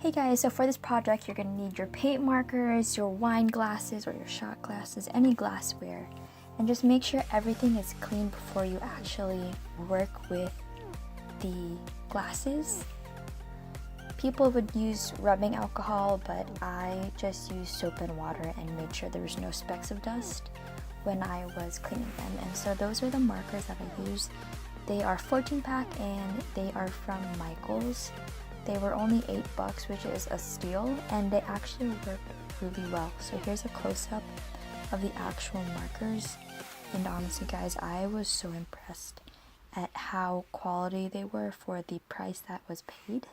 Hey guys, so for this project you're going to need your paint markers, your wine glasses or your shot glasses, any glassware, and just make sure everything is clean before you actually work with the glasses. People would use rubbing alcohol, but I just used soap and water and made sure there was no specks of dust when I was cleaning them. And so those are the markers that I used. They are 14 pack and they are from Michaels. They were only $8, which is a steal, and they actually worked really well. So here's a close-up of the actual markers, and honestly guys, I was so impressed at how quality they were for the price that was paid.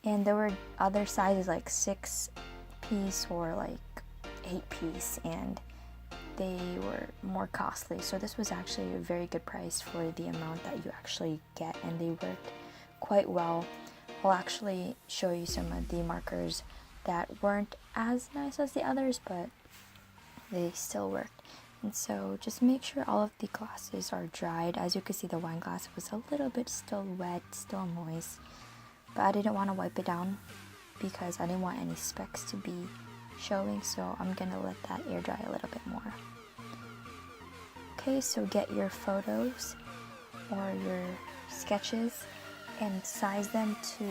And there were other sizes like 6-piece or like 8-piece, and they were more costly. So this was actually a very good price for the amount that you actually get, and they worked quite well. I'll actually show you some of the markers that weren't as nice as the others, but they still worked. And so just make sure all of the glasses are dried. As you can see, the wine glass was a little bit still wet, still moist, but I didn't want to wipe it down because I didn't want any specks to be showing, so I'm gonna let that air dry a little bit more. Okay, so get your photos or your sketches and size them to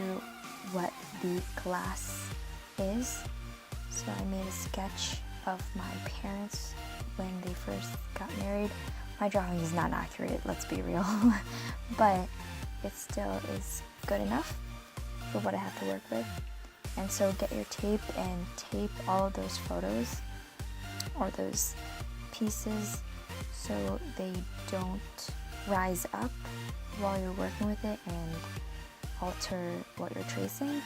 what the glass is. So I made a sketch of my parents when they first got married. My drawing is not accurate, let's be real, but it still is good enough for what I have to work with. And so get your tape and tape all of those photos or those pieces so they don't rise up while you're working with it and alter what you're tracing.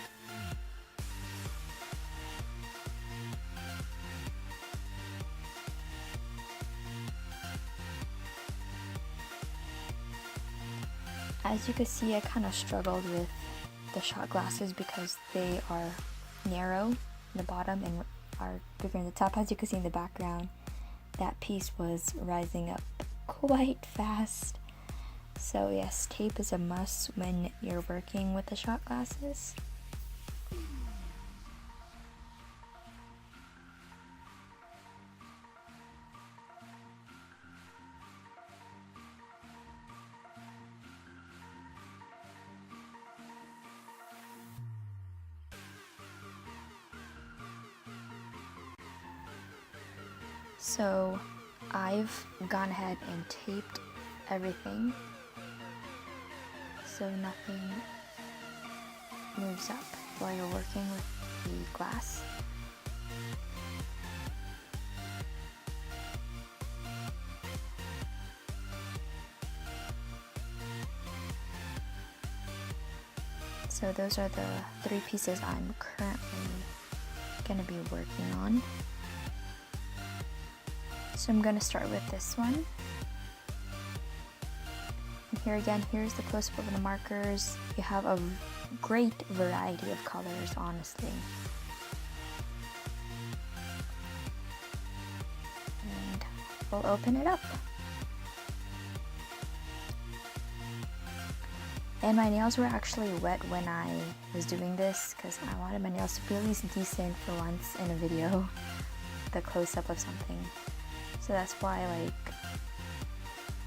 As you can see, I kind of struggled with the shot glasses because they are narrow in the bottom and are bigger in the top. As you can see in the background, that piece was rising up quite fast. So yes, tape is a must when you're working with the shot glasses. So I've gone ahead and taped everything so nothing moves up while you're working with the glass. So those are the 3 pieces I'm currently going to be working on. So I'm going to start with this one. And here again, here's the close-up of the markers. You have a great variety of colors, honestly. And we'll open it up. And my nails were actually wet when I was doing this because I wanted my nails to be at least decent for once in a video, the close-up of something. So that's why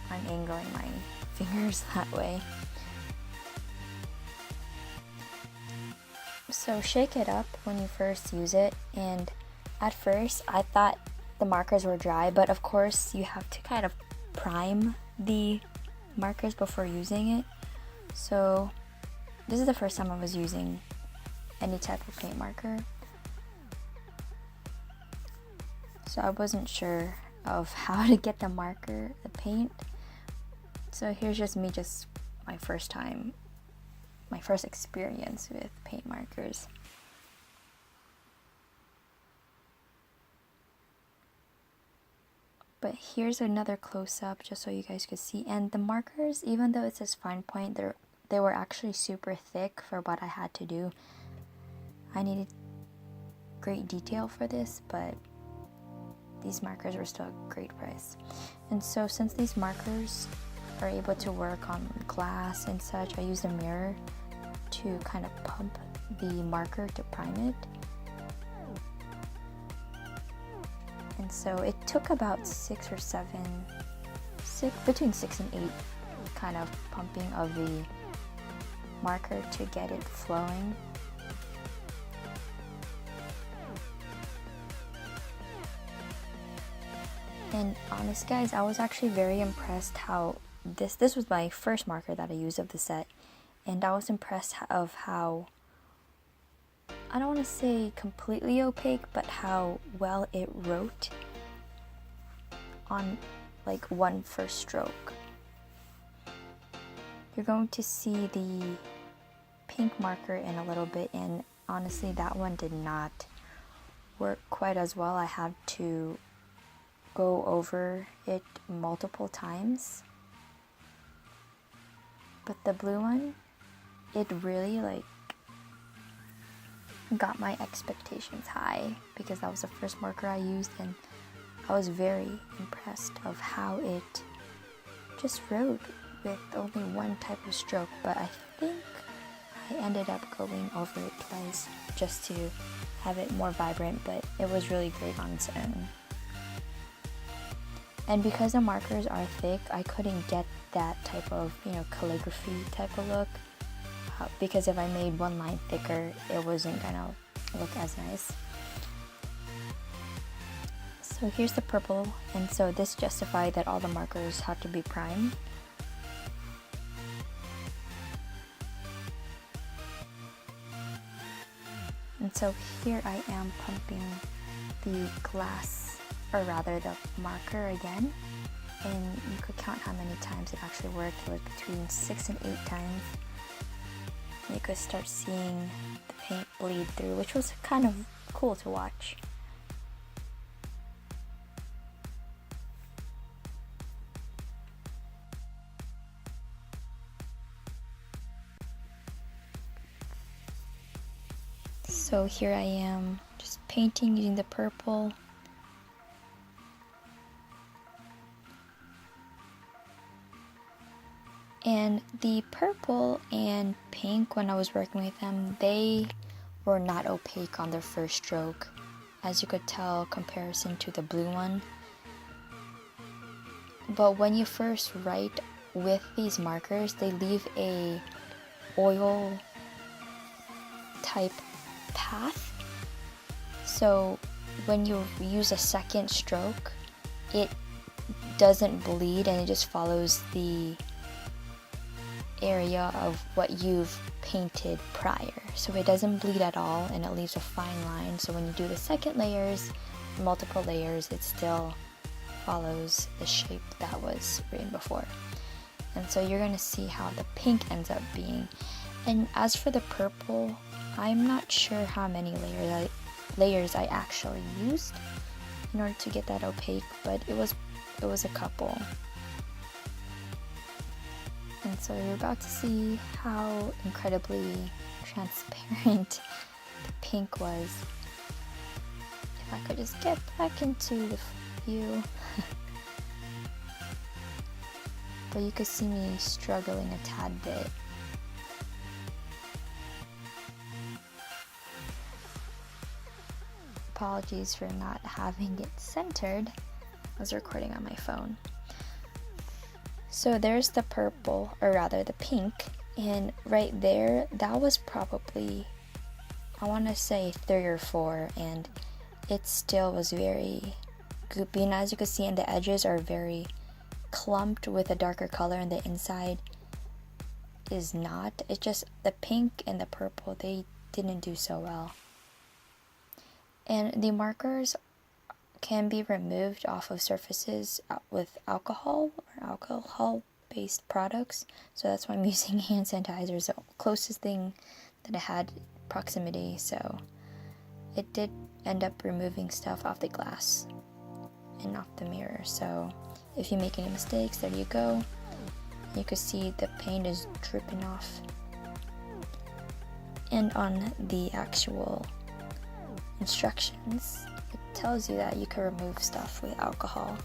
I'm angling my fingers that way. So shake it up when you first use it, and at first I thought the markers were dry, but of course you have to kind of prime the markers before using it. So this is the first time I was using any type of paint marker, so I wasn't sure of how to get the paint. So here's just my first experience with paint markers. But here's another close-up just so you guys could see. And the markers, even though it says fine point, they were actually super thick for what I had to do. I needed great detail for this, but these markers were still a great price. And so since these markers are able to work on glass and such, I used a mirror to kind of pump the marker to prime it. And so it took about between 6 and 8 kind of pumping of the marker to get it flowing. And honest guys, I was actually very impressed how this was my first marker that I used of the set, and I was impressed of how, I don't want to say completely opaque, but how well it wrote on like one first stroke. You're going to see the pink marker in a little bit, and honestly that one did not work quite as well. I had to go over it multiple times. But the blue one, it really like got my expectations high, because that was the first marker I used, and I was very impressed of how it just wrote with only one type of stroke. But I think I ended up going over it twice just to have it more vibrant, but it was really great on its own. And because the markers are thick, I couldn't get that type of, calligraphy type of look, because if I made one line thicker, it wasn't gonna look as nice. So here's the purple, and so this justified that all the markers had to be primed. And so here I am pumping the glass, or rather the marker again, and you could count how many times it actually worked. It was between 6 and 8 times. You could start seeing the paint bleed through, which was kind of cool to watch. So here I am just painting using the purple. And the purple and pink, when I was working with them, they were not opaque on their first stroke, as you could tell, comparison to the blue one. But when you first write with these markers, they leave a oil type path. So when you use a second stroke, it doesn't bleed and it just follows the area of what you've painted prior. So it doesn't bleed at all, and it leaves a fine line. So when you do the second layers, multiple layers, it still follows the shape that was written before. And so you're going to see how the pink ends up being. And as for the purple, I'm not sure how many layers I actually used in order to get that opaque, but it was a couple. And so you're about to see how incredibly transparent the pink was. If I could just get back into the view. But you could see me struggling a tad bit. Apologies for not having it centered. I was recording on my phone. So there's the purple, or rather the pink, and right there, that was probably, I want to say 3 or 4, and it still was very goopy. And as you can see, and the edges are very clumped with a darker color, and the inside is not. It's just the pink and the purple, they didn't do so well. And the markers can be removed off of surfaces with alcohol or alcohol-based products. So that's why I'm using hand sanitizer, the closest thing that I had proximity. So it did end up removing stuff off the glass and off the mirror. So if you make any mistakes, there you go. You can see the paint is dripping off. And on the actual instructions, it tells you that you can remove stuff with alcohol.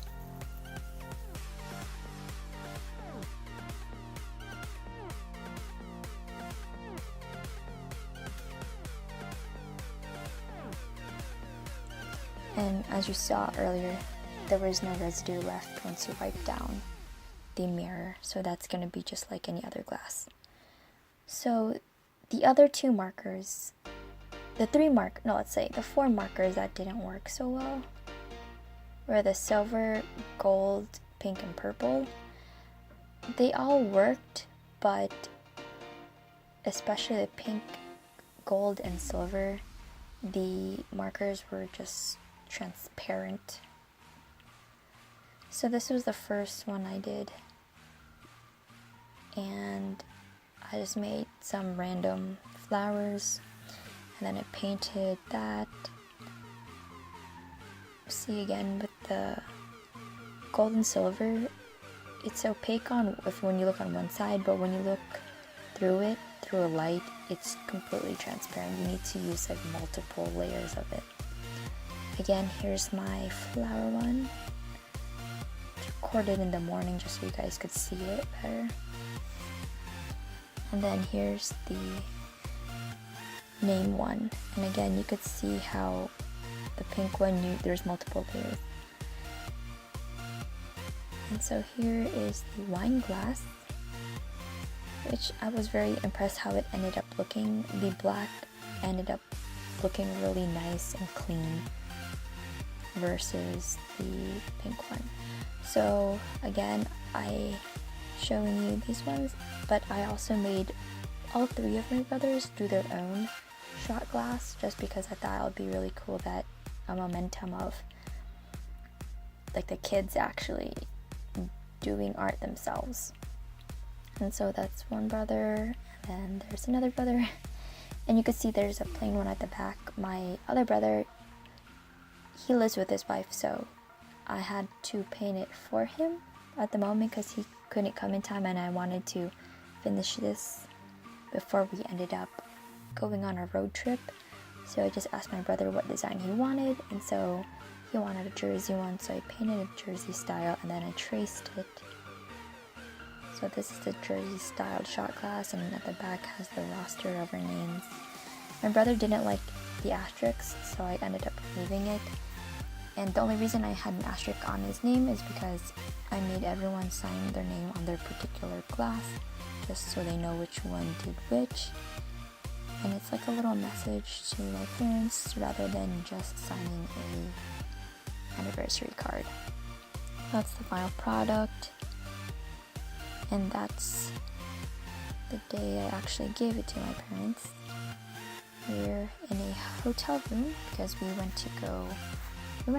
And as you saw earlier, there was no residue left once you wipe down the mirror, so that's going to be just like any other glass. So the other two markers, the four markers that didn't work so well were the silver, gold, pink, and purple. They all worked, but especially the pink, gold, and silver, the markers were just transparent. So this was the first one I did, and I just made some random flowers, and then I painted that. See, again with the gold and silver, it's opaque when you look on one side, but when you look through it, through a light, it's completely transparent. You need to use like multiple layers of it. Again, here's my flower one. Recorded in the morning just so you guys could see it better. And then here's the name one, and again you could see how the pink one, there's multiple layers. And so here is the wine glass, which I was very impressed how it ended up looking. The black ended up looking really nice and clean versus the pink one. So again, I showing you these ones, but I also made all three of my brothers do their own shot glass, just because I thought it would be really cool that a momentum of like the kids actually doing art themselves. And so that's one brother, and then there's another brother, and you can see there's a plain one at the back. My other brother, he lives with his wife, so I had to paint it for him at the moment because he couldn't come in time, and I wanted to finish this before we ended up going on a road trip. So I just asked my brother what design he wanted, and so he wanted a jersey one, so I painted a jersey style and then I traced it. So this is the jersey styled shot glass, and at the back has the roster of our names. My brother didn't like the asterisks, so I ended up removing it. And the only reason I had an asterisk on his name is because I made everyone sign their name on their particular glass, just so they know which one did which. And it's like a little message to my parents rather than just signing a anniversary card. That's the final product, and that's the day I actually gave it to my parents. We're in a hotel room because we went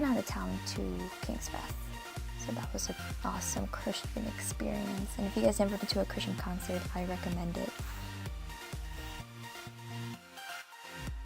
out of town to Kingsfest. So that was an awesome Christian experience. And if you guys never been to a Christian concert, I recommend it.